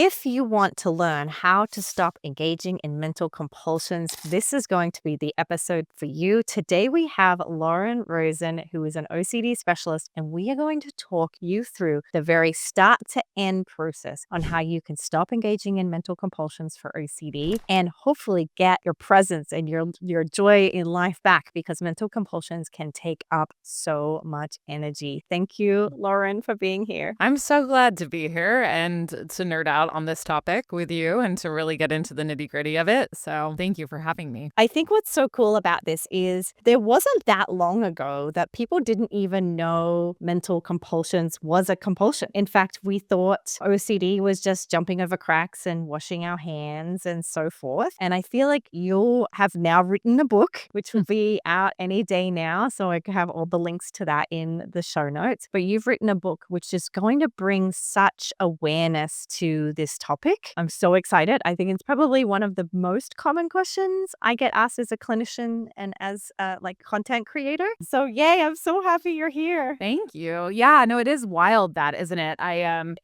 If you want to learn how to stop engaging in mental compulsions, this is going to be the episode for you. Today, we have Lauren Rosen, who is an OCD specialist, and we are going to talk you through the very start to end process on how you can stop engaging in mental compulsions for OCD and hopefully get your presence and your joy in life back, because mental compulsions can take up so much energy. Thank you, Lauren, for being here. I'm so glad to be here and to nerd out on this topic with you and to really get into the nitty-gritty of it. So thank you for having me. I think what's so cool about this is there wasn't that long ago that people didn't even know mental compulsions was a compulsion. In fact, we thought OCD was just jumping over cracks and washing our hands and so forth. And I feel like you have now written a book, which will be out any day now. So I can have all the links to that in the show notes. But you've written a book which is going to bring such awareness to this topic. I'm so excited. I think it's probably one of the most common questions I get asked as a clinician and as a content creator. So yay, I'm so happy you're here. Thank you. Yeah, no, it is wild that, isn't it?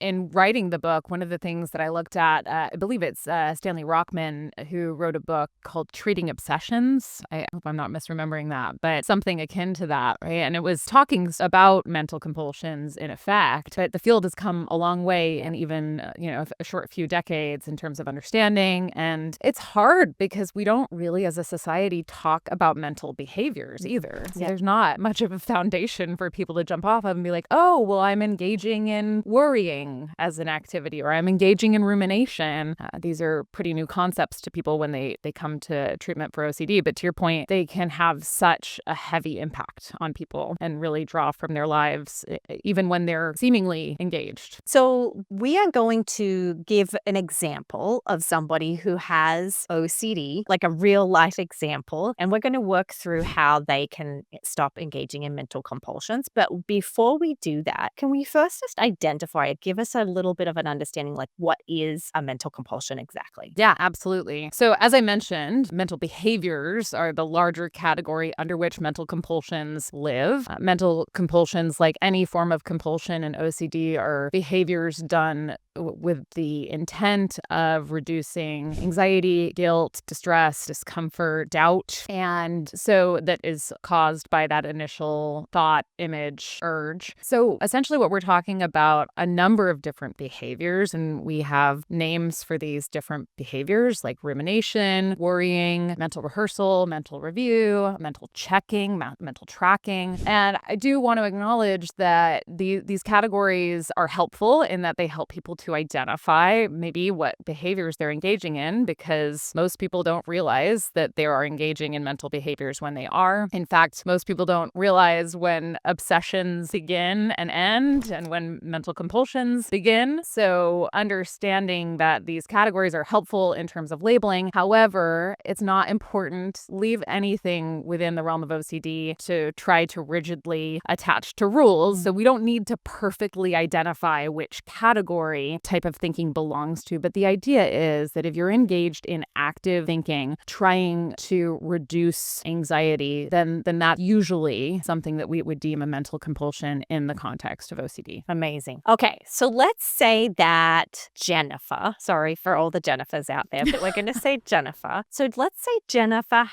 In writing the book, one of the things that I looked at, I believe it's Stanley Rockman, who wrote a book called Treating Obsessions. I hope I'm not misremembering that, but something akin to that, right? And it was talking about mental compulsions in effect, but the field has come a long way in even, a short few decades in terms of understanding. And it's hard because we don't really, as a society, talk about mental behaviors either. So there's not much of a foundation for people to jump off of and be like, oh, well, I'm engaging in worrying as an activity, or I'm engaging in rumination. These are pretty new concepts to people when they come to treatment for OCD. But to your point, they can have such a heavy impact on people and really draw from their lives, even when they're seemingly engaged. So we are going to give an example of somebody who has OCD, like a real life example, and we're going to work through how they can stop engaging in mental compulsions. But before we do that, can we first just identify it, give us a little bit of an understanding, like what is a mental compulsion exactly? Yeah, absolutely. So as I mentioned, mental behaviors are the larger category under which mental compulsions live. Mental compulsions, like any form of compulsion in OCD, are behaviors done with the intent of reducing anxiety, guilt, distress, discomfort, doubt. And so that is caused by that initial thought, image, urge. So essentially what we're talking about, a number of different behaviors, and we have names for these different behaviors like rumination, worrying, mental rehearsal, mental review, mental checking, mental tracking. And I do want to acknowledge that these categories are helpful in that they help people to identify maybe what behaviors they're engaging in, because most people don't realize that they are engaging in mental behaviors when they are. In fact, most people don't realize when obsessions begin and end and when mental compulsions begin. So understanding that these categories are helpful in terms of labeling. However, it's not important. Leave anything within the realm of OCD to try to rigidly attach to rules. So we don't need to perfectly identify which category type of thinking belongs to. But the idea is that if you're engaged in active thinking, trying to reduce anxiety, then that's usually something that we would deem a mental compulsion in the context of OCD. Amazing. Okay, so let's say that Jennifer, sorry for all the Jennifers out there, but we're going to say Jennifer. So let's say Jennifer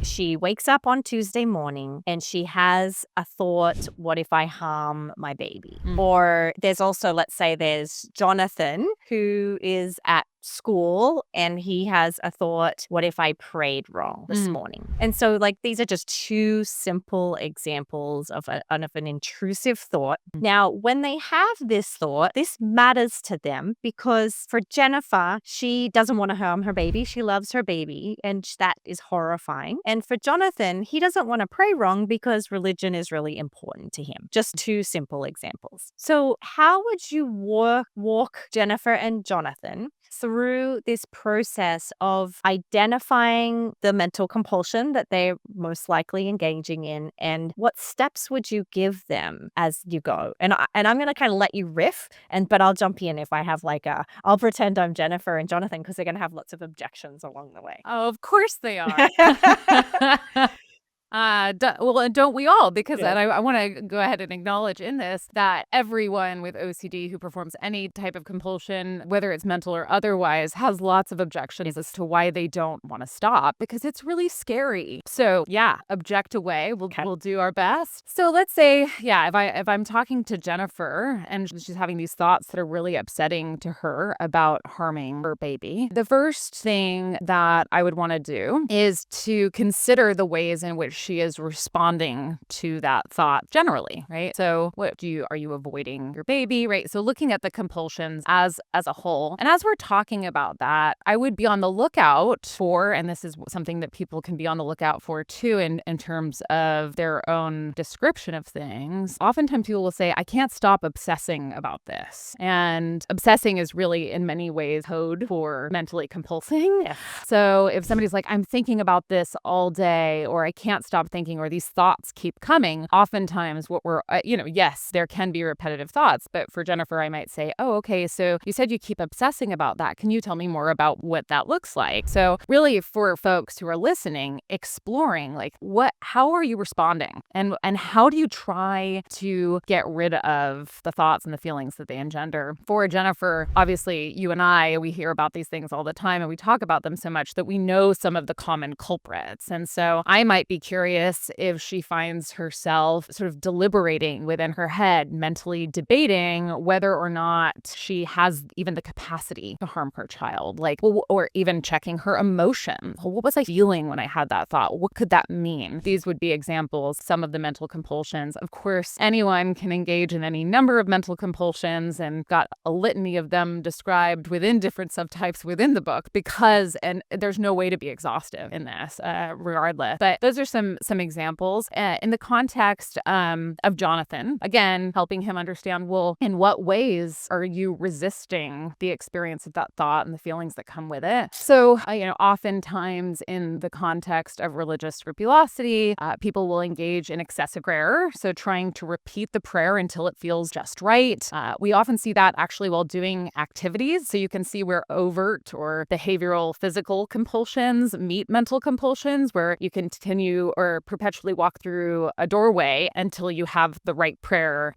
she wakes up on Tuesday morning and she has a thought, what if I harm my baby? Or there's also, let's say there's Jonathan, who is at school and he has a thought, what if I prayed wrong this morning? And so these are just two simple examples of an intrusive thought. Now, when they have this thought, this matters to them because for Jennifer, she doesn't want to harm her baby. She loves her baby, and that is horrifying. And for Jonathan, he doesn't want to pray wrong because religion is really important to him. Just two simple examples. So how would you walk Jennifer and Jonathan through this process of identifying the mental compulsion that they're most likely engaging in, and what steps would you give them as you go? And I'm going to kind of let you riff, but I'll jump in if I have I'll pretend I'm Jennifer and Jonathan, because they're going to have lots of objections along the way. Oh, of course they are. Well, and don't we all? Because Yeah. and I want to go ahead and acknowledge in this that everyone with OCD who performs any type of compulsion, whether it's mental or otherwise, has lots of objections as to why they don't want to stop because it's really scary. So yeah, object away. We'll do our best. So let's say, yeah, if I'm talking to Jennifer and she's having these thoughts that are really upsetting to her about harming her baby, the first thing that I would want to do is to consider the ways in which she is responding to that thought generally, right? So are you avoiding your baby, right? So looking at the compulsions as a whole. And as we're talking about that, I would be on the lookout for, and this is something that people can be on the lookout for too in terms of their own description of things. Oftentimes people will say, I can't stop obsessing about this. And obsessing is really in many ways code for mentally compulsing. Yeah. So if somebody's like, I'm thinking about this all day, or I can't stop thinking, or these thoughts keep coming, oftentimes what we're, yes, there can be repetitive thoughts. But for Jennifer, I might say, oh, okay, so you said you keep obsessing about that. Can you tell me more about what that looks like? So really for folks who are listening, exploring like how are you responding? And how do you try to get rid of the thoughts and the feelings that they engender? For Jennifer, obviously you and I, we hear about these things all the time and we talk about them so much that we know some of the common culprits. And so I might be curious if she finds herself sort of deliberating within her head, mentally debating whether or not she has even the capacity to harm her child, or even checking her emotion. What was I feeling when I had that thought? What could that mean? These would be examples, some of the mental compulsions. Of course, anyone can engage in any number of mental compulsions and got a litany of them described within different subtypes within the book and there's no way to be exhaustive in this, regardless. But those are some examples in the context of Jonathan, again, helping him understand, well, in what ways are you resisting the experience of that thought and the feelings that come with it? So, oftentimes in the context of religious scrupulosity, people will engage in excessive prayer. So trying to repeat the prayer until it feels just right. We often see that actually while doing activities. So you can see where overt or behavioral physical compulsions meet mental compulsions, where you continue or perpetually walk through a doorway until you have the right prayer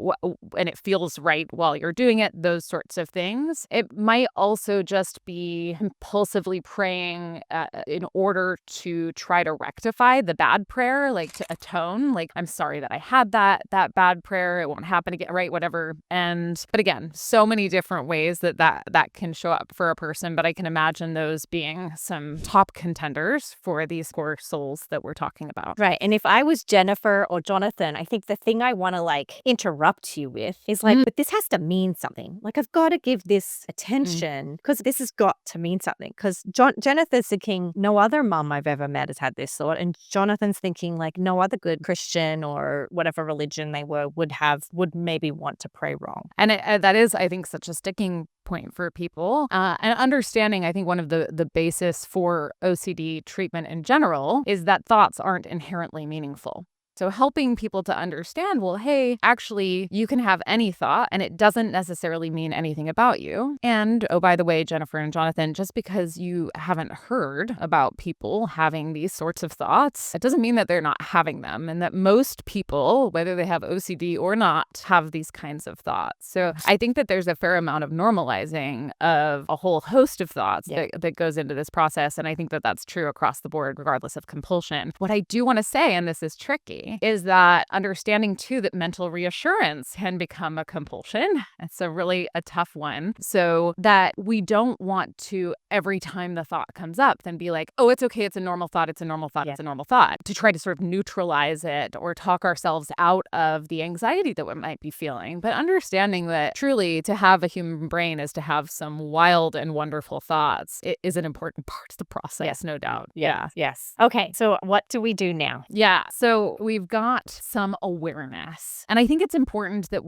and it feels right while you're doing it, those sorts of things. It might also just be compulsively praying in order to try to rectify the bad prayer, like to atone, like, I'm sorry that I had that bad prayer, it won't happen again, right? Whatever. But again, so many different ways that can show up for a person, but I can imagine those being some top contenders for these core souls that we're talking about. Right. And if I was Jennifer or Jonathan, I think the thing I want to interrupt you with is but this has to mean something. Like, I've got to give this attention because this has got to mean something. Because Jennifer's thinking, no other mum I've ever met has had this thought. And Jonathan's thinking, no other good Christian or whatever religion they would maybe want to pray wrong. And that is, I think, such a sticking point for people. And understanding, I think one of the basis for OCD treatment in general is that thoughts aren't inherently meaningful. So helping people to understand, well, hey, actually, you can have any thought and it doesn't necessarily mean anything about you. And, oh, by the way, Jennifer and Jonathan, just because you haven't heard about people having these sorts of thoughts, it doesn't mean that they're not having them, and that most people, whether they have OCD or not, have these kinds of thoughts. So I think that there's a fair amount of normalizing of a whole host of thoughts that goes into this process. And I think that that's true across the board, regardless of compulsion. What I do want to say, and this is tricky, is that understanding too that mental reassurance can become a compulsion. It's a tough one. So that we don't want to, every time the thought comes up, then be like, oh, it's okay, it's a normal thought, it's a normal thought, it's a normal thought, to try to sort of neutralize it or talk ourselves out of the anxiety that we might be feeling. But understanding that truly to have a human brain is to have some wild and wonderful thoughts. It is an important part of the process, no doubt. Yes. Okay. So what do we do now? Yeah. So we we've got some awareness. And I think it's important that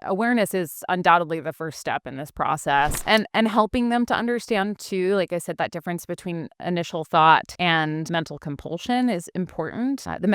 awareness is undoubtedly the first step in this process, and helping them to understand too, like I said, that difference between initial thought and mental compulsion is important. One of the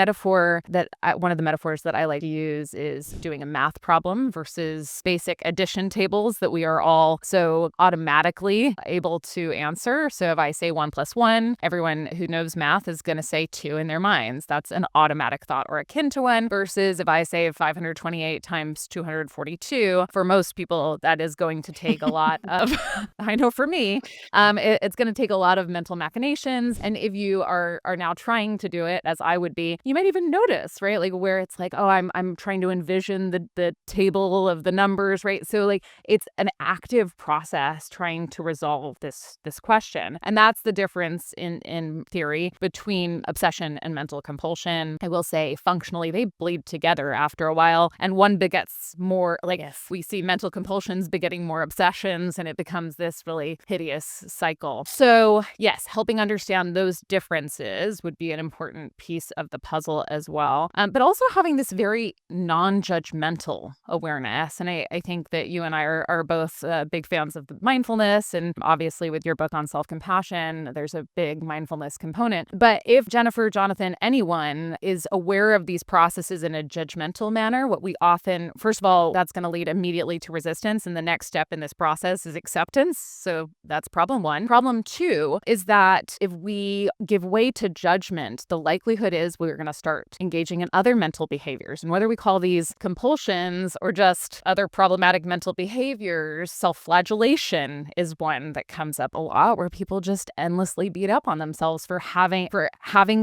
metaphors that I like to use is doing a math problem versus basic addition tables that we are all so automatically able to answer. So if I say 1 + 1, everyone who knows math is going to say 2 in their minds. That's an automatic thought or akin to 1, versus if I say 528 times 242, for most people, that is going to take a lot of, I know for me, it's going to take a lot of mental machinations. And if you are now trying to do it, as I would be, you might even notice, right? Like where it's like, oh, I'm trying to envision the table of the numbers, right? So like it's an active process trying to resolve this question. And that's the difference in theory between obsession and mental compulsion. I will say functionally they bleed together after a while, and one begets more, like we see mental compulsions begetting more obsessions, and it becomes this really hideous cycle. So yes, helping understand those differences would be an important piece of the puzzle as well. But also having this very non-judgmental awareness. And I think that you and I are both big fans of mindfulness, and obviously with your book on self-compassion, there's a big mindfulness component. But if Jennifer, Jonathan, anyone is aware of these processes in a judgmental manner, what we often, first of all, that's going to lead immediately to resistance. And the next step in this process is acceptance. So that's problem one. Problem two is that if we give way to judgment, the likelihood is we're going to start engaging in other mental behaviors. And whether we call these compulsions or just other problematic mental behaviors, self-flagellation is one that comes up a lot, where people just endlessly beat up on themselves for having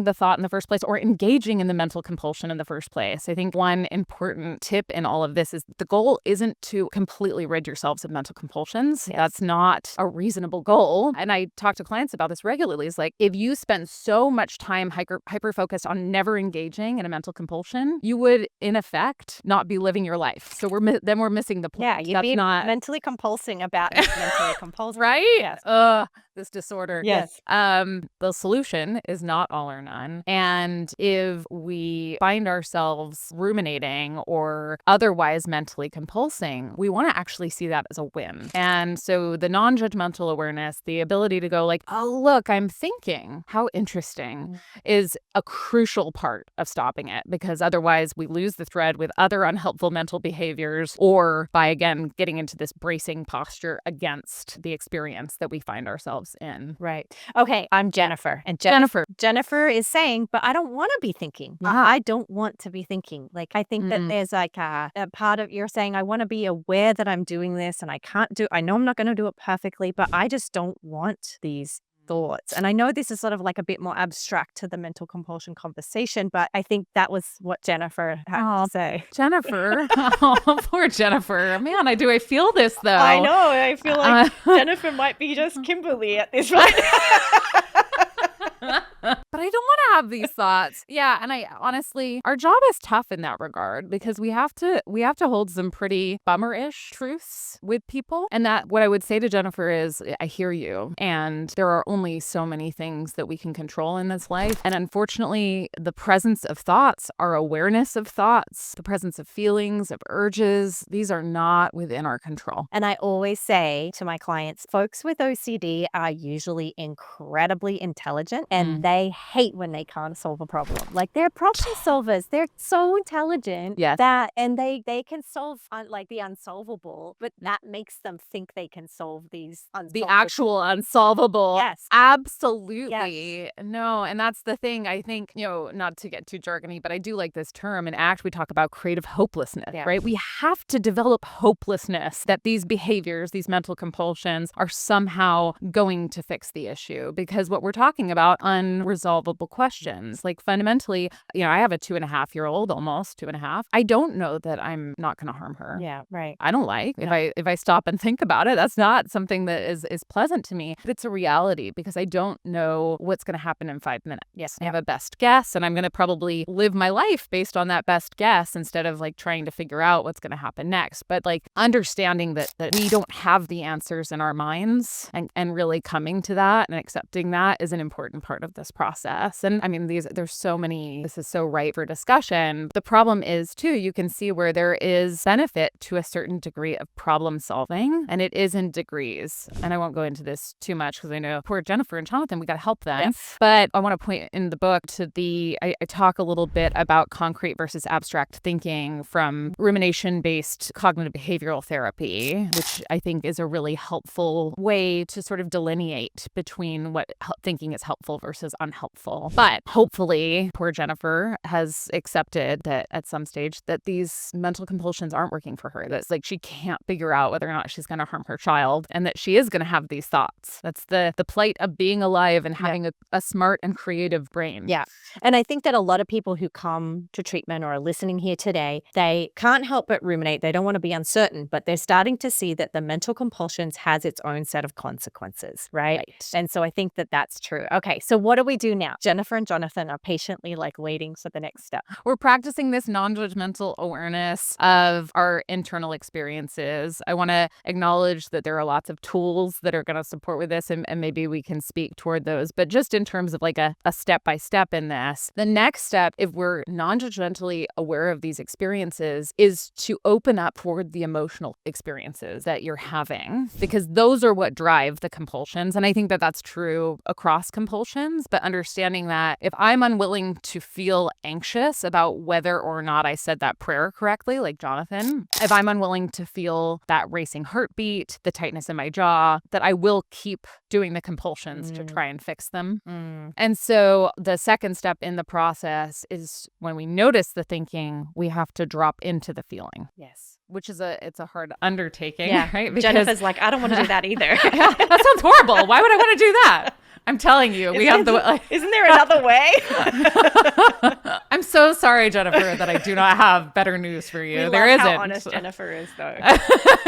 the thought in the first place, or engaging in the mental compulsion in the first place. I think one important tip in all of this is the goal isn't to completely rid yourselves of mental compulsions. Yes. That's not a reasonable goal. And I talk to clients about this regularly. It's like, if you spend so much time hyper-focused on never engaging in a mental compulsion, you would, in effect, not be living your life. So we're missing the point. Yeah, you'd be mentally compulsing about mentally compulsive. Right? Yes. This disorder. Yes. The solution is not all or none. And if we find ourselves ruminating or otherwise mentally compulsing, we want to actually see that as a win. And so the non-judgmental awareness, the ability to go like, oh, look, I'm thinking, how interesting, is a crucial part of stopping it, because otherwise we lose the thread with other unhelpful mental behaviors, or by, again, getting into this bracing posture against the experience that we find ourselves in. Right. Okay, I'm Jennifer. And Jennifer is saying, but I don't want to be thinking. Yeah. I don't want to be thinking. Like, I think that there's like a part of you're saying, I want to be aware that I'm doing this, and I know I'm not going to do it perfectly, but I just don't want these thoughts. And I know this is sort of like a bit more abstract to the mental compulsion conversation, but I think that was what Jennifer had to say. Jennifer. Oh, poor Jennifer. Man, I feel this though. I know. I feel like Jennifer might be just Kimberly at this point. But I don't want to have these thoughts. Yeah, and I honestly, our job is tough in that regard, because we have to hold some pretty bummer-ish truths with people. And that what I would say to Jennifer is, I hear you, and there are only so many things that we can control in this life. And unfortunately, the presence of thoughts, our awareness of thoughts, the presence of feelings, of urges, these are not within our control. And I always say to my clients, folks with OCD are usually incredibly intelligent, and they hate when they can't solve a problem. Like, they're problem solvers. They're so intelligent that, and they can solve like the unsolvable, but that makes them think they can solve these the actual unsolvable. Yes. Absolutely. Yes. No, and that's the thing. I think, not to get too jargony, but I do like this term. In ACT, we talk about creative hopelessness, right? We have to develop hopelessness that these behaviors, these mental compulsions, are somehow going to fix the issue, because what we're talking about, unresolvable questions. Like, fundamentally, I have a 2.5-year-old, almost 2.5. I don't know that I'm not going to harm her. Yeah, right. I don't like if I stop and think about it. That's not something that is pleasant to me. But it's a reality, because I don't know what's going to happen in 5 minutes. Yes, I have a best guess, and I'm going to probably live my life based on that best guess instead of like trying to figure out what's going to happen next. But like understanding that we don't have the answers in our minds, and really coming to that and accepting that is an important part of this process. And I mean, there's so many, this is so ripe for discussion. The problem is too, you can see where there is benefit to a certain degree of problem solving, and it is in degrees. And I won't go into this too much because I know poor Jennifer and Jonathan, we got to help them. Yes. But I want to point in the book to I talk a little bit about concrete versus abstract thinking from rumination-based cognitive behavioral therapy, which I think is a really helpful way to sort of delineate between what thinking is helpful versus unhelpful. But hopefully, poor Jennifer has accepted that at some stage that these mental compulsions aren't working for her. That's like she can't figure out whether or not she's going to harm her child, and that she is going to have these thoughts. That's the plight of being alive and having a smart and creative brain. Yeah. And I think that a lot of people who come to treatment or are listening here today, they can't help but ruminate. They don't want to be uncertain, but they're starting to see that the mental compulsions has its own set of consequences, right? And so I think that that's true. Okay, so what do we do now? Jennifer and Jonathan are patiently waiting for the next step. We're practicing this non-judgmental awareness of our internal experiences. I want to acknowledge that there are lots of tools that are going to support with this, and maybe we can speak toward those. But just in terms of a step-by-step in this, the next step, if we're non-judgmentally aware of these experiences, is to open up toward the emotional experiences that you're having, because those are what drive the compulsions. And I think that that's true across compulsions, but understanding that if I'm unwilling to feel anxious about whether or not I said that prayer correctly, like Jonathan, if I'm unwilling to feel that racing heartbeat, the tightness in my jaw, that I will keep doing the compulsions to try and fix them. And so the second step in the process is when we notice the thinking, we have to drop into the feeling. Yes. Which is it's a hard undertaking, yeah. right? Because Jennifer's like, I don't want to do that either. Yeah, that sounds horrible. Why would I want to do that? I'm telling you, we have the... Isn't there another way? I'm so sorry, Jennifer, that I do not have better news for you. There isn't. How honest Jennifer is, though.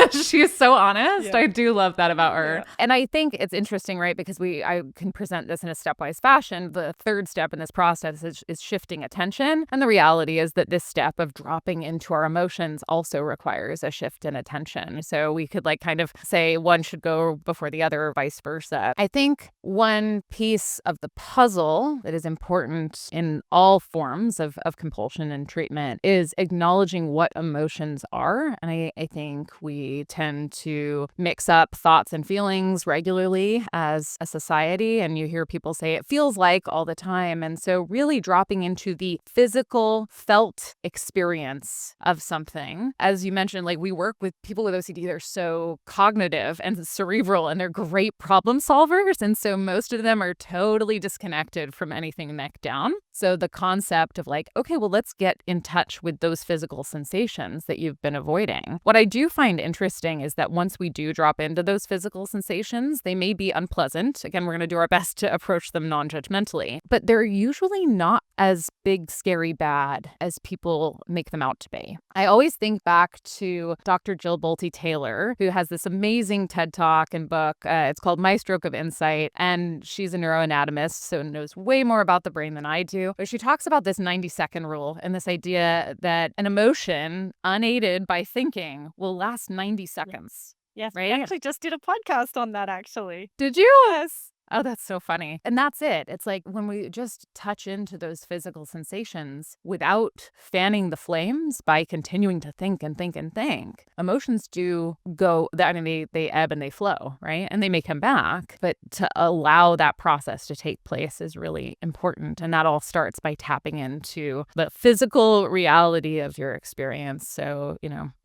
She is so honest. Yeah. I do love that about her. Yeah. And I think it's interesting, right? Because I can present this in a stepwise fashion. The third step in this process is shifting attention. And the reality is that this step of dropping into our emotions also requires a shift in attention. So we could kind of say one should go before the other or vice versa. I think one piece of the puzzle that is important in all forms of compulsion and treatment is acknowledging what emotions are. And I think we tend to mix up thoughts and feelings regularly as a society. And you hear people say it feels like all the time. And so really dropping into the physical felt experience of something. As you mentioned, we work with people with OCD. They're so cognitive and cerebral, and they're great problem solvers. And so most of them are totally disconnected from anything neck down. So the concept of okay, well, let's get in touch with those physical sensations that you've been avoiding. What I do find interesting is that once we do drop into those physical sensations, they may be unpleasant. Again, we're going to do our best to approach them non-judgmentally, but they're usually not as big, scary, bad as people make them out to be. I always think back to Dr. Jill Bolte Taylor, who has this amazing TED Talk and book. It's called My Stroke of Insight, and she's a neuroanatomist, so knows way more about the brain than I do. But she talks about this 90-second rule and this idea that an emotion unaided by thinking will last 90 seconds. Yes, right? I actually just did a podcast on that, actually. Did you? Yes. Oh, that's so funny. And that's it. It's when we just touch into those physical sensations without fanning the flames by continuing to think and think and think, emotions do go, they ebb and they flow, right? And they may come back, but to allow that process to take place is really important. And that all starts by tapping into the physical reality of your experience. So,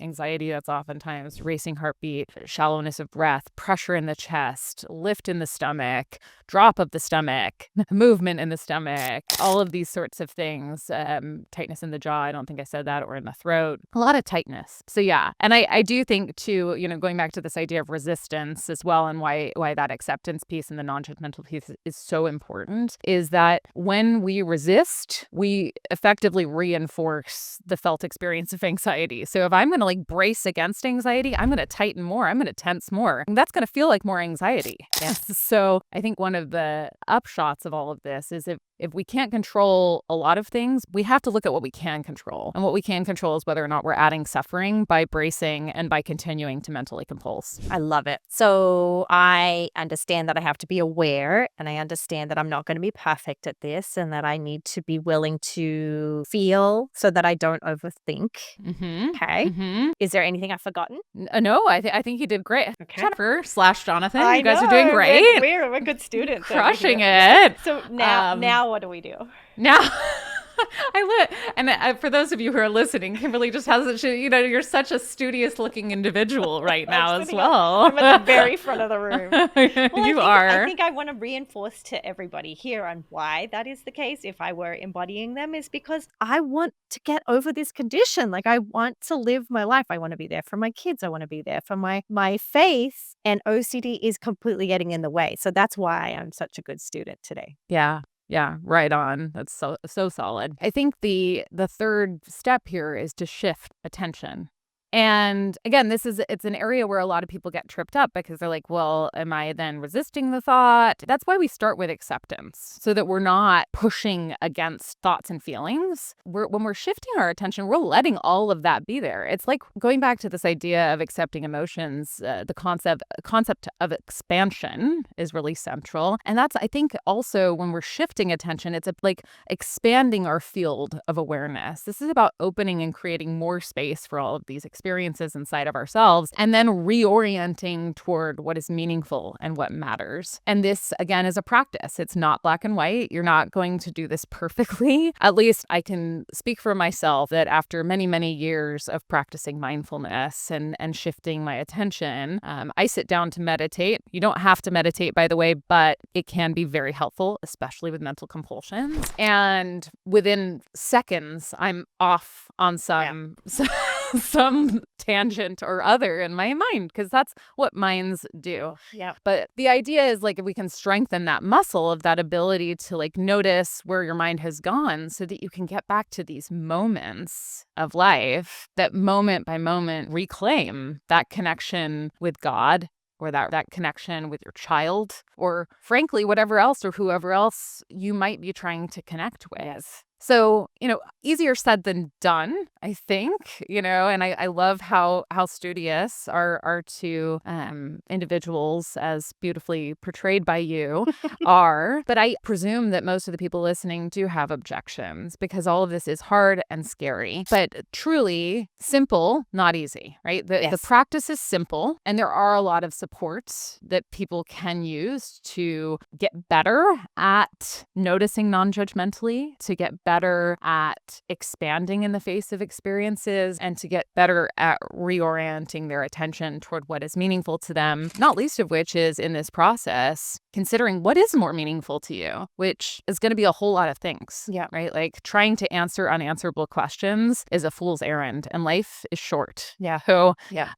anxiety, that's oftentimes racing heartbeat, shallowness of breath, pressure in the chest, lift in the stomach, drop of the stomach, movement in the stomach, all of these sorts of things, tightness in the jaw, I don't think I said that, or in the throat, a lot of tightness. So yeah, and I do think too, going back to this idea of resistance as well, and why that acceptance piece and the non-judgmental piece is so important, is that when we resist, we effectively reinforce the felt experience of anxiety. So if I'm going to brace against anxiety, I'm going to tighten more, I'm going to tense more, and that's going to feel like more anxiety. Yeah. So I think one of the upshots of all of this is if we can't control a lot of things, we have to look at what we can control. And what we can control is whether or not we're adding suffering by bracing and by continuing to mentally compulse. I love it. So I understand that I have to be aware, and I understand that I'm not going to be perfect at this, and that I need to be willing to feel so that I don't overthink. Okay. Is there anything I've forgotten? No, I think you did great. Okay. Jennifer / Jonathan, you guys are doing great. We're good students. Crushing it. So now what do we do? Now, for those of you who are listening, Kimberly just has you're such a studious-looking individual right now as well. I'm at the very front of the room. I think I want to reinforce to everybody here on why that is the case, if I were embodying them, is because I want to get over this condition. Like, I want to live my life. I want to be there for my kids. I want to be there for my faith, and OCD is completely getting in the way. So that's why I'm such a good student today. Yeah, right on. That's so solid. I think the third step here is to shift attention. And again, it's an area where a lot of people get tripped up because they're like, well, am I then resisting the thought? That's why we start with acceptance, so that we're not pushing against thoughts and feelings. When we're shifting our attention, we're letting all of that be there. It's like going back to this idea of accepting emotions. The concept of expansion is really central. And that's, I think, also when we're shifting attention, it's like expanding our field of awareness. This is about opening and creating more space for all of these experiences inside of ourselves, and then reorienting toward what is meaningful and what matters. And this, again, is a practice. It's not black and white. You're not going to do this perfectly. At least I can speak for myself that after many, many years of practicing mindfulness and shifting my attention, I sit down to meditate. You don't have to meditate, by the way, but it can be very helpful, especially with mental compulsions. And within seconds, I'm off on some tangent or other in my mind, because that's what minds do. Yeah. But the idea is, like, if we can strengthen that muscle of that ability to, like, notice where your mind has gone, so that you can get back to these moments of life that moment by moment reclaim that connection with God, or that connection with your child, or frankly, whatever else or whoever else you might be trying to connect with. So, easier said than done, I think, and I love how studious our two individuals, as beautifully portrayed by you, are. But I presume that most of the people listening do have objections, because all of this is hard and scary, but truly simple, not easy, right? The practice is simple, and there are a lot of supports that people can use to get better at noticing non-judgmentally, to get better at expanding in the face of experiences, and to get better at reorienting their attention toward what is meaningful to them, not least of which is, in this process, considering what is more meaningful to you, which is going to be a whole lot of things. Yeah. Right? Like, trying to answer unanswerable questions is a fool's errand, and life is short. Yeah. So, Yeah.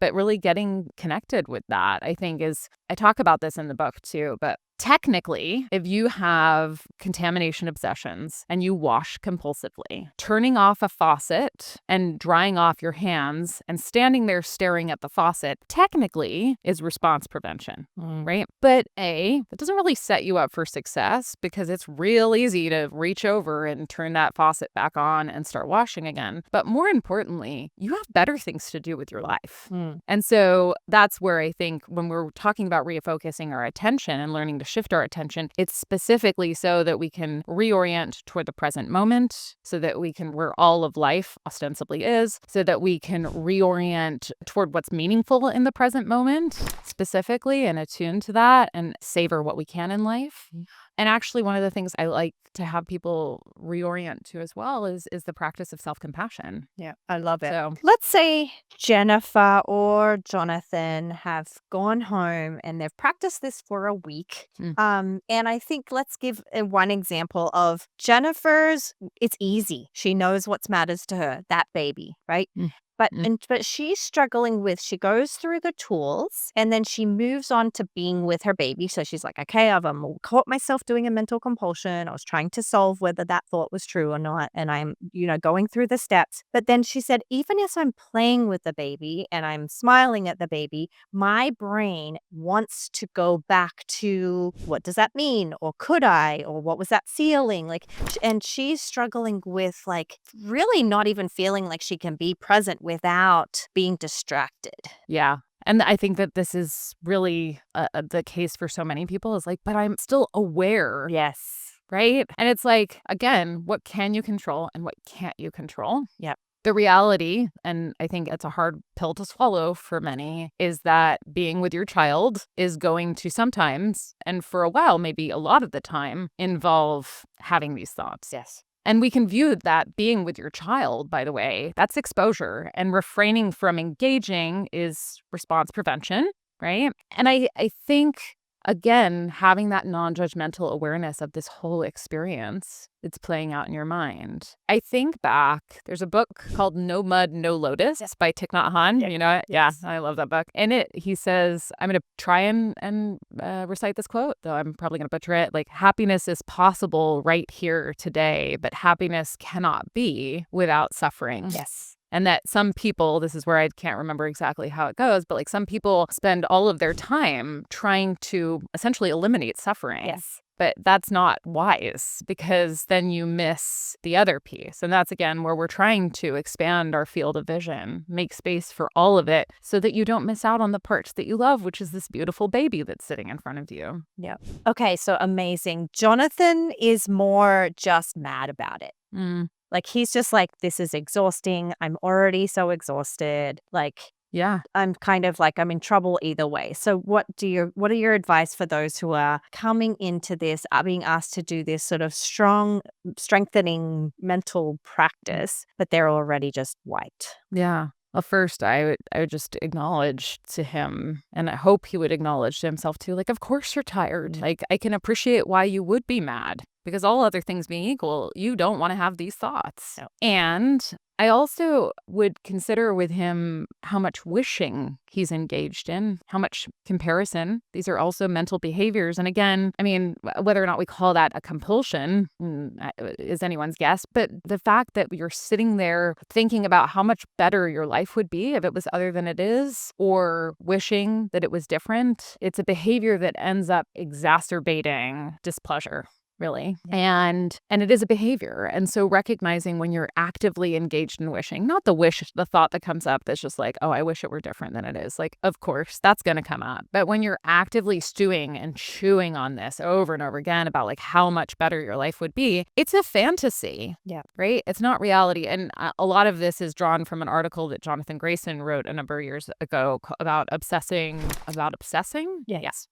but really getting connected with that, I think, I talk about this in the book too, but technically, if you have contamination obsessions and you wash compulsively, turning off a faucet and drying off your hands and standing there staring at the faucet technically is response prevention, right? But it doesn't really set you up for success, because it's real easy to reach over and turn that faucet back on and start washing again. But more importantly, you have better things to do with your life. And so that's where I think when we're talking about refocusing our attention and learning to shift our attention, it's specifically so that we can reorient toward the present moment, so that we can, where all of life ostensibly is, so that we can reorient toward what's meaningful in the present moment specifically, and attune to that and savor what we can in life. And actually, one of the things I like to have people reorient to as well is the practice of self-compassion. Yeah, I love it. So, let's say Jennifer or Jonathan have gone home and they've practiced this for a week. And I think let's give one example of Jennifer's. It's easy. She knows what matters to her, that baby, right? But she's struggling with, she goes through the tools and then she moves on to being with her baby. So she's like, okay, I've caught myself doing a mental compulsion. I was trying to solve whether that thought was true or not. And I'm, going through the steps. But then she said, even as I'm playing with the baby and I'm smiling at the baby, my brain wants to go back to, what does that mean? Or could I? Or what was that feeling? Like, and she's struggling with, like, really not even feeling like she can be present without being distracted. Yeah. And I think that this is really the case for so many people is like, but I'm still aware. Yes. Right? And it's like, again, what can you control and what can't you control? Yep. The reality, and I think it's a hard pill to swallow for many, is that being with your child is going to sometimes, and for a while, maybe a lot of the time, involve having these thoughts. Yes. And we can view that being with your child, by the way, that's exposure. And refraining from engaging is response prevention, right? And I think, again, having that non-judgmental awareness of this whole experience, it's playing out in your mind. I think back, there's a book called No Mud, No Lotus by Thich Nhat Hanh. You know it? Yes. Yeah, I love that book. In it, he says, I'm going to try and recite this quote, though I'm probably going to butcher it. Like, happiness is possible right here today, but happiness cannot be without suffering. Yes. And that some people, this is where I can't remember exactly how it goes, but like some people spend all of their time trying to essentially eliminate suffering. Yes. But that's not wise because then you miss the other piece. And that's, again, where we're trying to expand our field of vision, make space for all of it so that you don't miss out on the parts that you love, which is this beautiful baby that's sitting in front of you. Yeah. Okay, so amazing. Jonathan is more just mad about it. Like, he's just like, this is exhausting. I'm already so exhausted. Like, yeah, I'm kind of like, I'm in trouble either way. So what are your advice for those who are coming into this, are being asked to do this sort of strengthening mental practice, but they're already just wiped? Yeah. Well, first, I would just acknowledge to him, and I hope he would acknowledge to himself too, like, of course you're tired. Like, I can appreciate why you would be mad because all other things being equal, you don't want to have these thoughts. No. And I also would consider with him how much wishing he's engaged in, how much comparison. These are also mental behaviors. And again, I mean, whether or not we call that a compulsion is anyone's guess. But the fact that you're sitting there thinking about how much better your life would be if it was other than it is, or wishing that it was different, it's a behavior that ends up exacerbating displeasure. Really. Yeah. And it is a behavior. And so recognizing when you're actively engaged in wishing, not the thought that comes up that's just like, oh, I wish it were different than it is. Like, of course, that's going to come up. But when you're actively stewing and chewing on this over and over again about like how much better your life would be, it's a fantasy. Yeah. Right? It's not reality. And a lot of this is drawn from an article that Jonathan Grayson wrote a number of years ago about obsessing. Yeah. Yes.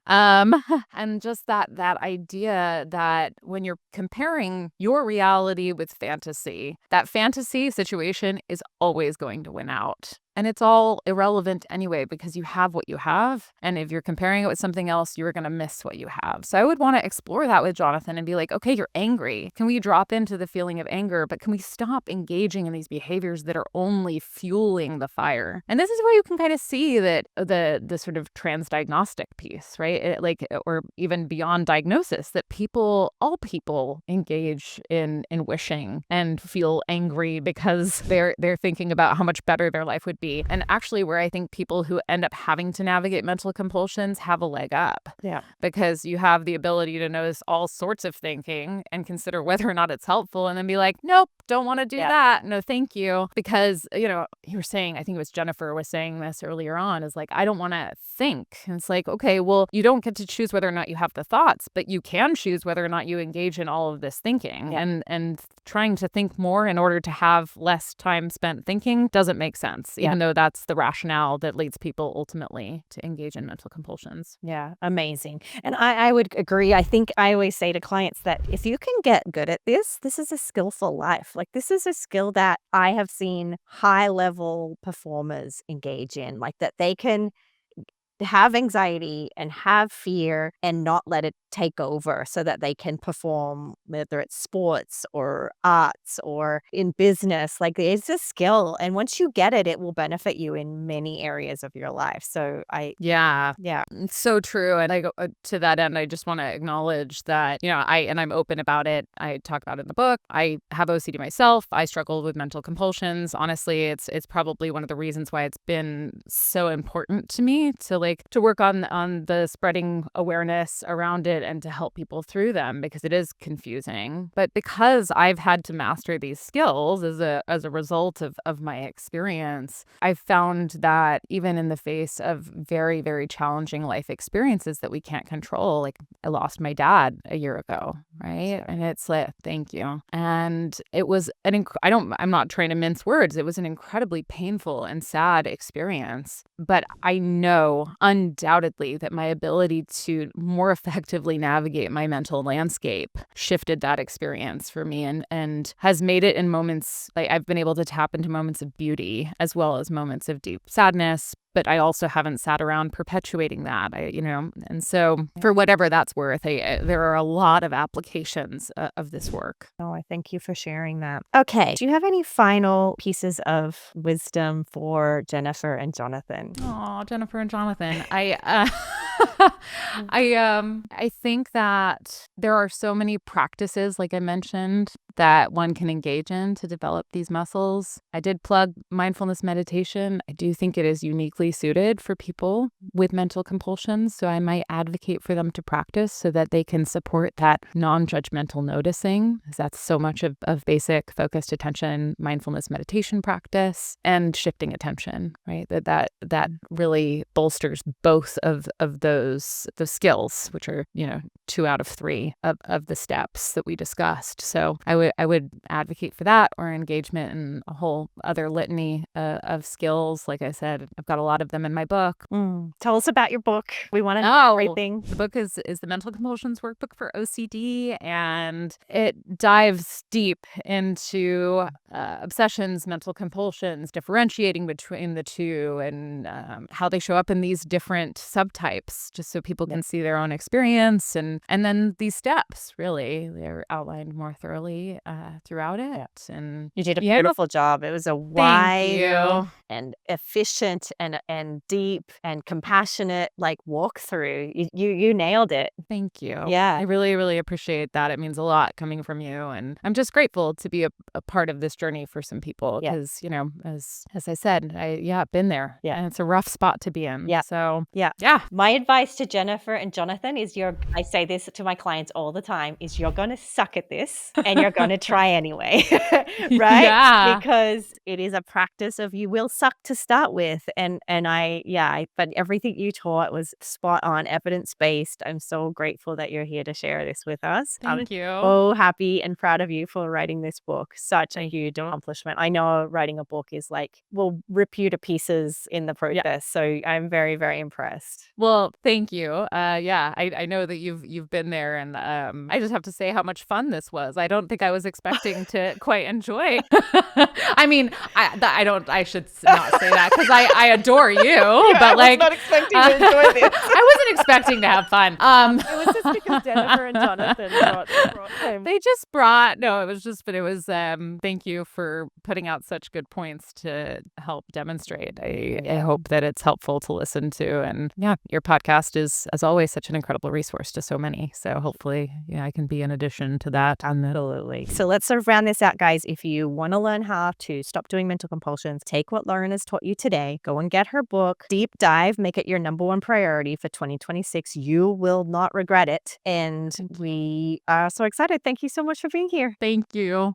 And just that idea that when you're comparing your reality with fantasy, that fantasy situation is always going to win out. And it's all irrelevant anyway because you have what you have. And if you're comparing it with something else, you're going to miss what you have. So I would want to explore that with Jonathan and be like, okay, you're angry. Can we drop into the feeling of anger? But can we stop engaging in these behaviors that are only fueling the fire? And this is where you can kind of see that the sort of transdiagnostic piece, right? Or even beyond diagnosis, that all people engage in wishing and feel angry because they're thinking about how much better their life would be. And actually where I think people who end up having to navigate mental compulsions have a leg up. Yeah. Because you have the ability to notice all sorts of thinking and consider whether or not it's helpful and then be like, nope, don't want to do that. No, thank you. Because, you were saying, I think it was Jennifer was saying this earlier on, is like, I don't want to think. And it's like, okay, well, you don't get to choose whether or not you have the thoughts, but you can choose whether or not you engage in all of this thinking. And trying to think more in order to have less time spent thinking doesn't make sense, even though that's the rationale that leads people ultimately to engage in mental compulsions. Yeah, amazing. And I would agree. I think I always say to clients that if you can get good at this is a skillful life. Like, this is a skill that I have seen high level performers engage in, like that they can have anxiety and have fear and not let it take over so that they can perform, whether it's sports or arts or in business. Like, it's a skill. And once you get it, it will benefit you in many areas of your life. So Yeah. yeah. It's so true. And to that end, I just want to acknowledge that, I'm open about it. I talk about it in the book. I have OCD myself. I struggle with mental compulsions. Honestly, it's probably one of the reasons why it's been so important to me to work on the spreading awareness around it and to help people through them, because it is confusing. But because I've had to master these skills as a result of my experience, I've found that even in the face of very, very challenging life experiences that we can't control, like I lost my dad a year ago, right? And it's like, thank you. And it was I'm not trying to mince words. It was an incredibly painful and sad experience. But I know undoubtedly that my ability to more effectively navigate my mental landscape shifted that experience for me, and has made it in moments like I've been able to tap into moments of beauty as well as moments of deep sadness. But I also haven't sat around perpetuating that, and so for whatever that's worth, there are a lot of applications of this work. Oh, I thank you for sharing that. Okay. Do you have any final pieces of wisdom for Jennifer and Jonathan? Oh, Jennifer and Jonathan. I think that there are so many practices, like I mentioned, that one can engage in to develop these muscles. I did plug mindfulness meditation. I do think it is uniquely suited for people with mental compulsions, so I might advocate for them to practice so that they can support that non-judgmental noticing, because that's so much of basic focused attention, mindfulness meditation practice, and shifting attention, right? That really bolsters both of those skills, which are 2 out of 3 of the steps that we discussed. So I would advocate for that, or engagement in a whole other litany of skills. Like I said, I've got a lot of them in my book. Tell us about your book. We want to know everything. The book is the Mental Compulsions Workbook for OCD, and it dives deep into obsessions, mental compulsions, differentiating between the two, and how they show up in these different subtypes, just so people can see their own experience, and then these steps, really, they're outlined more thoroughly throughout it. And you did a beautiful job. It was a wide and efficient and deep and compassionate walkthrough. You nailed it. Thank you. Yeah. I really, really appreciate that. It means a lot coming from you, and I'm just grateful to be a part of this journey for some people, because as I said, been there. Yeah. And it's a rough spot to be in. Yeah. So yeah. My advice to Jennifer and Jonathan is I say this to my clients all the time, is you're going to suck at this and you're going to try anyway, right? Yeah. Because it is a practice of, you will suck to start with. But everything you taught was spot on, evidence-based. I'm so grateful that you're here to share this with us. Thank you. So happy and proud of you for writing this book. Such a huge accomplishment. I know writing a book is will rip you to pieces in the process. So I'm very, very impressed. Well, thank you. I know that you've been there, and I just have to say how much fun this was. I don't think I was expecting to quite enjoy. I mean, I should not say that, because I adore you, but I was not expecting to enjoy this. I wasn't expecting to have fun. It was just because Jennifer and Jonathan brought him. They just brought, no, it was just, but it was, thank you for putting out such good points to help demonstrate. I hope that it's helpful to listen to. And your podcast is, as always, such an incredible resource to so many. So hopefully, I can be an addition to that. Absolutely. So let's sort of round this out, guys. If you want to learn how to stop doing mental compulsions, take what Lauren has taught you today, go and get her book, deep dive, make it your number one priority for 2026. You will not regret it. And we are so excited. Thank you so much for being here. Thank you.